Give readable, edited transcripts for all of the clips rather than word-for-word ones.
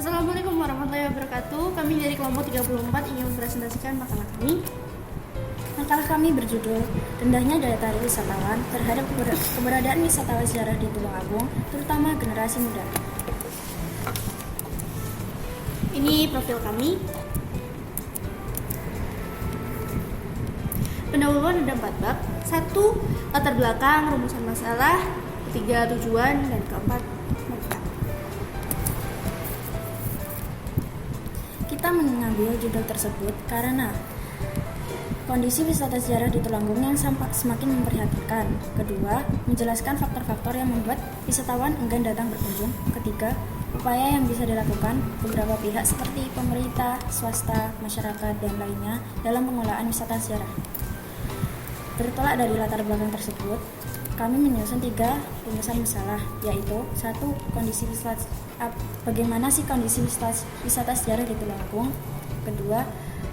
Assalamualaikum warahmatullahi wabarakatuh. Kami dari kelompok 34 ingin mempresentasikan makalah kami. Makalah kami berjudul Rendahnya Daya Tarik Wisatawan Terhadap Keberadaan Wisatawan Sejarah di Tulungagung, terutama generasi muda. Ini profil kami. Pendahuluan ada 4 bab. 1. Latar belakang, rumusan masalah. 3. Tujuan. Dan 4. manfaat. Kita mengambil judul tersebut karena kondisi wisata sejarah di Tulungagung yang semakin memprihatinkan. Kedua, menjelaskan faktor-faktor yang membuat wisatawan enggan datang berkunjung. Ketiga, upaya yang bisa dilakukan beberapa pihak seperti pemerintah, swasta, masyarakat, dan lainnya dalam pengelolaan wisata sejarah. Bertolak dari latar belakang tersebut, kami menyusun 3 rumusan masalah, yaitu 1. Bagaimana sih kondisi wisata sejarah di Tulungagung? Kedua,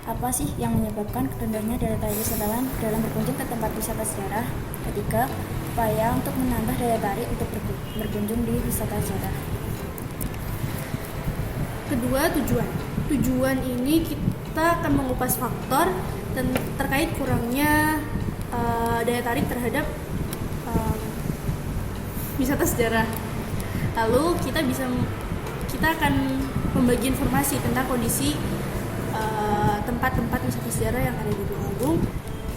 apa sih yang menyebabkan rendahnya daya tarik wisatawan dalam berkunjung ke tempat wisata sejarah? Ketiga, upaya untuk menambah daya tarik untuk berkunjung di wisata sejarah. Kedua, tujuan. Tujuan ini kita akan mengupas faktor terkait kurangnya daya tarik terhadap wisata sejarah. Lalu kita akan membagi informasi tentang kondisi tempat-tempat wisata sejarah yang ada di Tulungagung.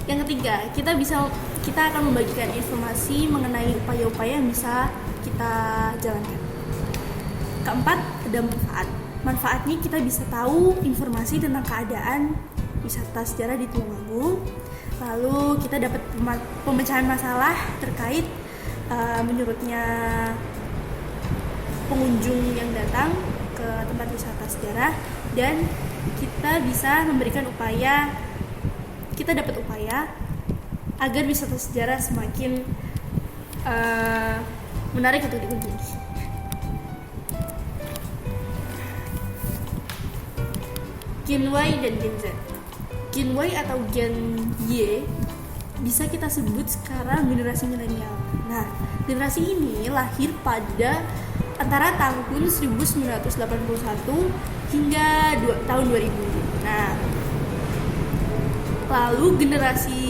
Yang ketiga, kita akan membagikan informasi mengenai upaya-upaya yang bisa kita jalankan. Keempat, ada manfaat. Manfaatnya kita bisa tahu informasi tentang keadaan wisata sejarah di Tulungagung. Lalu kita dapat pemecahan masalah terkait menurutnya pengunjung yang datang ke tempat wisata sejarah, dan kita bisa memberikan kita dapat upaya agar wisata sejarah semakin menarik untuk dikunjungi. Gen Y dan Gen Z. Gen Y atau Gen Y bisa kita sebut sekarang generasi milenial. Nah, generasi ini lahir pada antara tahun 1981 hingga tahun 2000. Nah, lalu generasi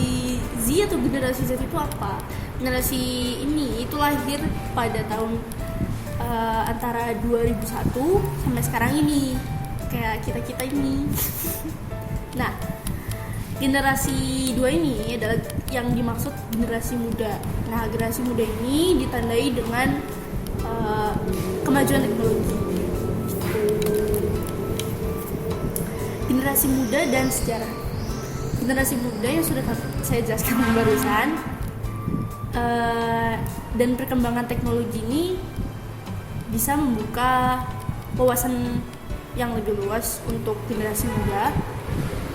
Z atau generasi Z itu apa? Generasi ini itu lahir pada tahun antara 2001 sampai sekarang ini, kayak kita ini. Nah, generasi 2 ini adalah yang dimaksud generasi muda. Nah, generasi muda ini ditandai dengan kemajuan teknologi. Generasi muda dan sejarah. Generasi muda yang sudah saya jelaskan barusan, dan perkembangan teknologi ini bisa membuka wawasan yang lebih luas untuk generasi muda.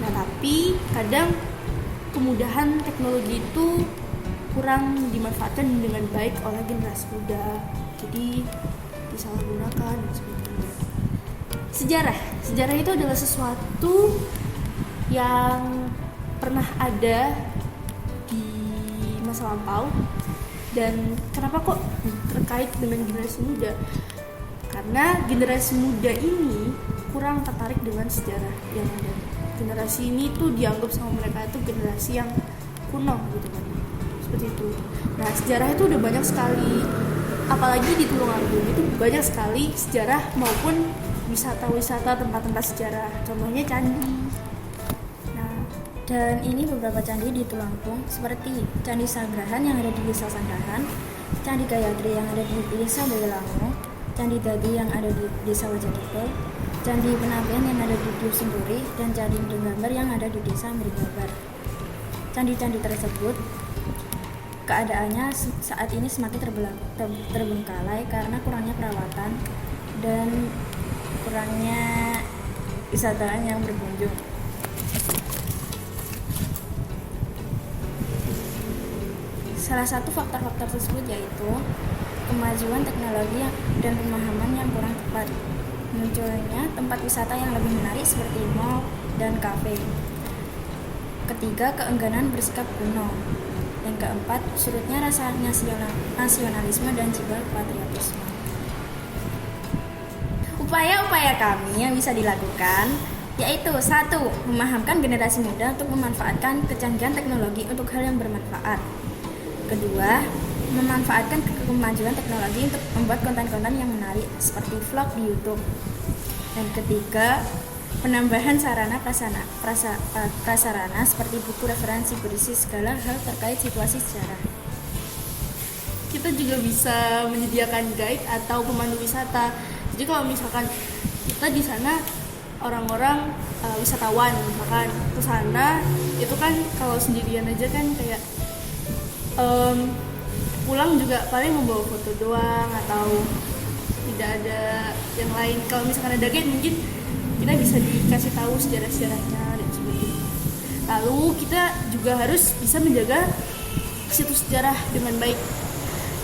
Nah, tapi kadang kemudahan teknologi itu kurang dimanfaatkan dengan baik oleh generasi muda, jadi disalahgunakan dan sebagainya. Sejarah itu adalah sesuatu yang pernah ada di masa lampau. Dan kenapa kok terkait dengan generasi muda? Karena generasi muda ini kurang tertarik dengan sejarah yang ada. Generasi ini tuh dianggap sama mereka itu generasi yang kuno gitu kan, seperti itu. Nah, sejarah itu udah banyak sekali, apalagi di Tulungagung itu banyak sekali sejarah maupun wisata-wisata tempat-tempat sejarah. Contohnya candi. Nah, dan ini beberapa candi di Tulungagung seperti Candi Sanggrahan yang ada di Desa Sanggrahan, Candi Gayatri yang ada di Desa Boyolango, Candi Dadi yang ada di Desa Wajakipe, Candi Penampian yang ada di Dusun Duri, dan Candi Mendenggambar yang ada di Desa Meringabar. Candi-candi tersebut keadaannya saat ini semakin terbengkalai karena kurangnya perawatan dan kurangnya wisatawan yang berkunjung. Salah satu faktor-faktor tersebut yaitu kemajuan teknologi dan pemahaman yang kurang tepat. Munculnya tempat wisata yang lebih menarik seperti mall dan kafe. Ketiga, keengganan bersikap kuno. Yang keempat, surutnya rasa nasionalisme dan jiwa patriotisme. Upaya-upaya kami yang bisa dilakukan yaitu 1. Memahamkan generasi muda untuk memanfaatkan kecanggihan teknologi untuk hal yang bermanfaat. 2. Memanfaatkan kemajuan teknologi untuk membuat konten-konten yang menarik seperti vlog di YouTube. Dan 3. Penambahan sarana prasarana seperti buku referensi berisi segala hal terkait situasi sejarah. Kita juga bisa menyediakan guide atau pemandu wisata. Jadi kalau misalkan kita di sana orang-orang wisatawan misalkan ke sana, itu kan kalau sendirian aja kan kayak pulang juga paling membawa foto doang atau tidak ada yang lain. Kalau misalkan ada guide mungkin kita bisa dikasih tahu sejarah-sejarahnya dan sebagainya. Lalu kita juga harus bisa menjaga situs sejarah dengan baik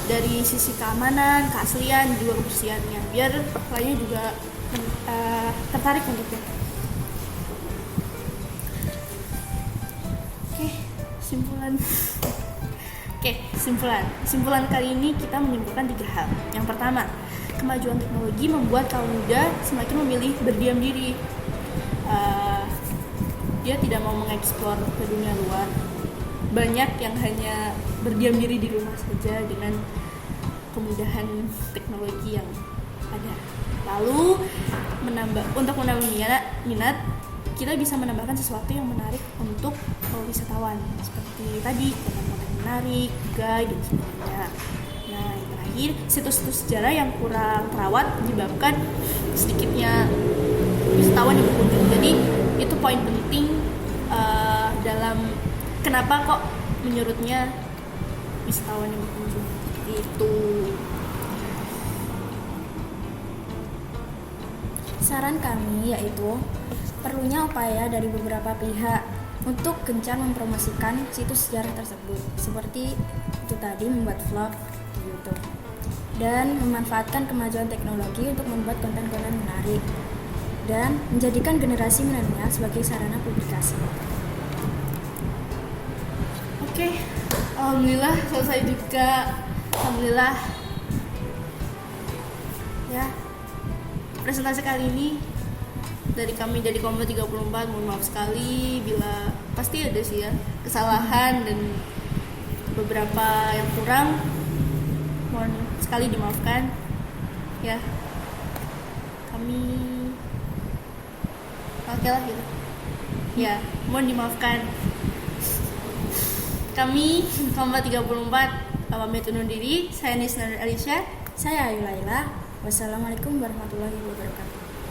dari sisi keamanan, keaslian, juga kebersihannya, biar lainnya juga tertarik untuknya. Simpulan kali ini kita menyimpulkan 3 hal. Yang pertama, kemajuan teknologi membuat kaum muda semakin memilih berdiam diri. Dia tidak mau mengeksplor ke dunia luar. Banyak yang hanya berdiam diri di rumah saja dengan kemudahan teknologi yang ada. Lalu untuk menambah minat, kita bisa menambahkan sesuatu yang menarik untuk wisatawan, seperti tadi konten-konten menarik, guide dan sebagainya. Nah, yang terakhir, situs-situs sejarah yang kurang terawat menyebabkan sedikitnya wisatawan yang berkunjung. Jadi itu poin penting dalam kenapa kok menyurutnya wisatawan yang berkunjung. Itu Saran kami yaitu perlunya upaya dari beberapa pihak untuk gencar mempromosikan situs sejarah tersebut, seperti itu tadi membuat vlog di YouTube dan memanfaatkan kemajuan teknologi untuk membuat konten-konten menarik dan menjadikan generasi milenial sebagai sarana publikasi. Oke, alhamdulillah selesai juga. Alhamdulillah. Ya. Presentasi kali ini dari kami dari Kompo 34, mohon maaf sekali bila pasti ada sih ya kesalahan dan beberapa yang kurang, mohon sekali dimaafkan ya. Kami oke lah gitu ya, mohon dimaafkan. Kami Kompo 34 pamit undur diri. Saya Nisna Alicia. Saya Ayu Laila. Wassalamualaikum warahmatullahi wabarakatuh.